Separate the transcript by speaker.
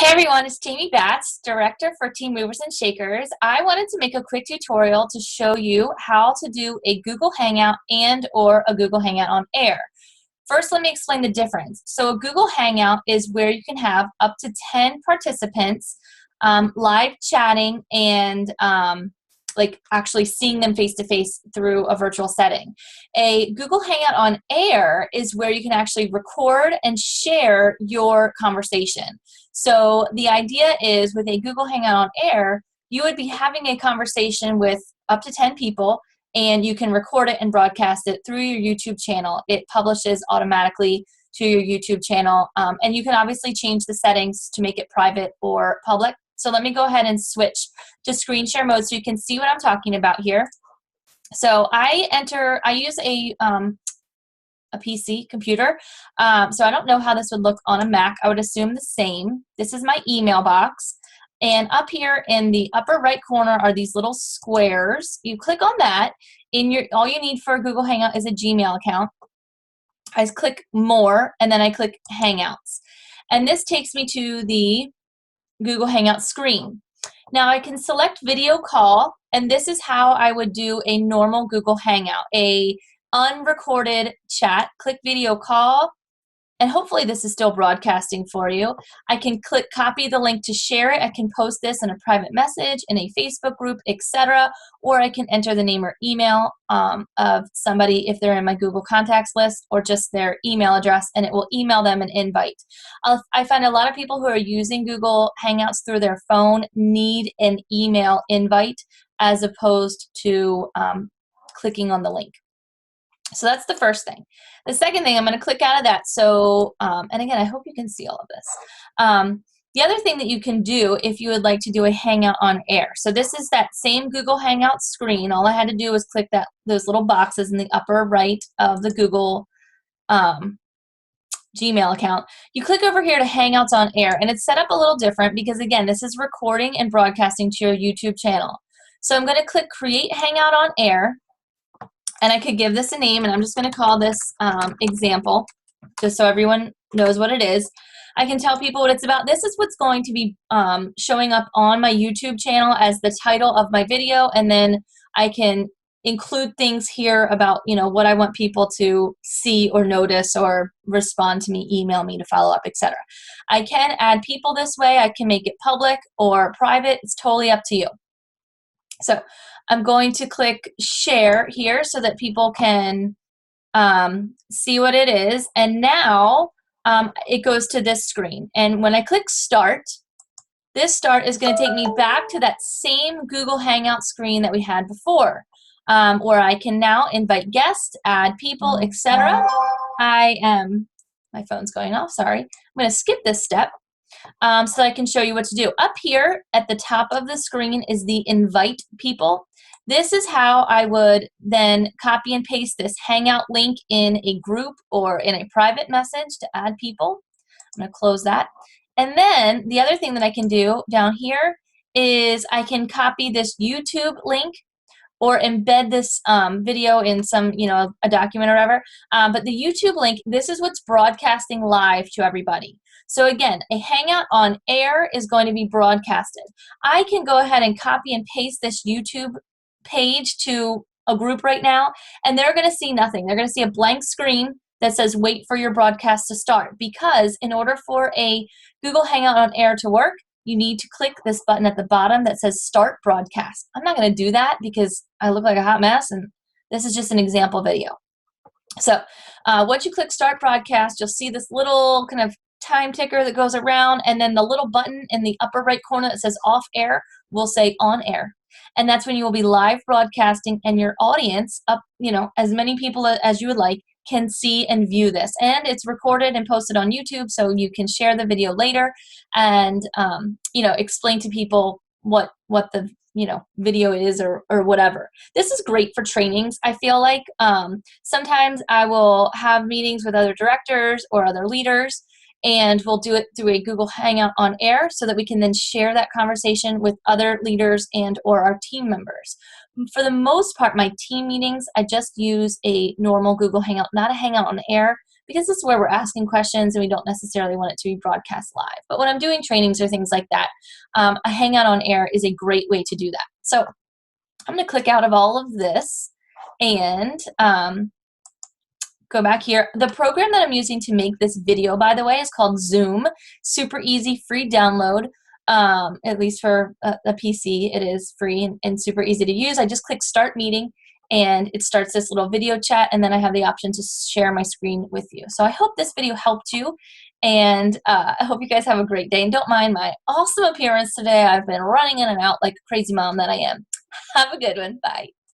Speaker 1: Hey everyone, it's Jamie Batts, Director for Team Movers and Shakers. I wanted to make a quick tutorial to show you how to do a Google Hangout and or a Google Hangout on Air. First, let me explain the difference. So a Google Hangout is where you can have up to 10 participants live chatting and like actually seeing them face-to-face through a virtual setting. A Google Hangout on Air is where you can actually record and share your conversation. So the idea is with a Google Hangout on Air, you would be having a conversation with up to 10 people, and you can record it and broadcast it through your YouTube channel. It publishes automatically to your YouTube channel, and you can obviously change the settings to make it private or public. So let me go ahead and switch to screen share mode so you can see what I'm talking about here. So I use a PC computer. So I don't know how this would look on a Mac. I would assume the same. This is my email box. And up here in the upper right corner are these little squares. You click on that. All you need for a Google Hangout is a Gmail account. I click More, and then I click Hangouts. And this takes me to the Google Hangout screen. Now I can select video call, and this is how I would do a normal Google Hangout, a unrecorded chat. Click video call, and hopefully this is still broadcasting for you. I can click copy the link to share it. I can post this in a private message, in a Facebook group, etc. Or I can enter the name or email of somebody if they're in my Google contacts list, or just their email address, and it will email them an invite. I find a lot of people who are using Google Hangouts through their phone need an email invite as opposed to clicking on the link. So that's the first thing. The second thing, I'm going to click out of that. So, and again, I hope you can see all of this. The other thing that you can do if you would like to do a Hangout on Air. So this is that same Google Hangout screen. All I had to do was click those little boxes in the upper right of the Google Gmail account. You click over here to Hangouts on Air, and it's set up a little different because, again, this is recording and broadcasting to your YouTube channel. So I'm going to click Create Hangout on Air. And I could give this a name, and I'm just going to call this example, just so everyone knows what it is. I can tell people what it's about. This is what's going to be showing up on my YouTube channel as the title of my video, and then I can include things here about, what I want people to see or notice or respond to me, email me to follow up, etc. I can add people this way. I can make it public or private. It's totally up to you. So I'm going to click share here so that people can see what it is. And now it goes to this screen. And when I click start, this start is going to take me back to that same Google Hangout screen that we had before, where I can now invite guests, add people, etc. My phone's going off, sorry. I'm going to skip this step. So that I can show you what to do. Up here at the top of the screen is the invite people. This is how I would then copy and paste this Hangout link in a group or in a private message to add people. I'm going to close that. And then the other thing that I can do down here is I can copy this YouTube link or embed this video in some, a document or whatever. But the YouTube link, this is what's broadcasting live to everybody. So again, a Hangout on Air is going to be broadcasted. I can go ahead and copy and paste this YouTube page to a group right now, and they're going to see nothing. They're going to see a blank screen that says wait for your broadcast to start, because in order for a Google Hangout on Air to work, you need to click this button at the bottom that says start broadcast. I'm not going to do that because I look like a hot mess, and this is just an example video. So once you click start broadcast, you'll see this little kind of time ticker that goes around, and then the little button in the upper right corner that says off air will say on air. And that's when you will be live broadcasting, and your audience, as many people as you would like, can see and view this. And it's recorded and posted on YouTube, so you can share the video later and, explain to people what the video is or whatever. This is great for trainings, I feel like. Sometimes I will have meetings with other directors or other leaders, and we'll do it through a Google Hangout on Air so that we can then share that conversation with other leaders and or our team members. For the most part, my team meetings, I just use a normal Google Hangout, not a Hangout on Air, because this is where we're asking questions and we don't necessarily want it to be broadcast live. But when I'm doing trainings or things like that, a Hangout on Air is a great way to do that. So I'm going to click out of all of this and go back here. The program that I'm using to make this video, by the way, is called Zoom. Super easy, free download. At least for a PC, it is free and super easy to use. I just click Start Meeting, and it starts this little video chat, and then I have the option to share my screen with you. So I hope this video helped you, and I hope you guys have a great day. And don't mind my awesome appearance today. I've been running in and out like a crazy mom that I am. Have a good one. Bye.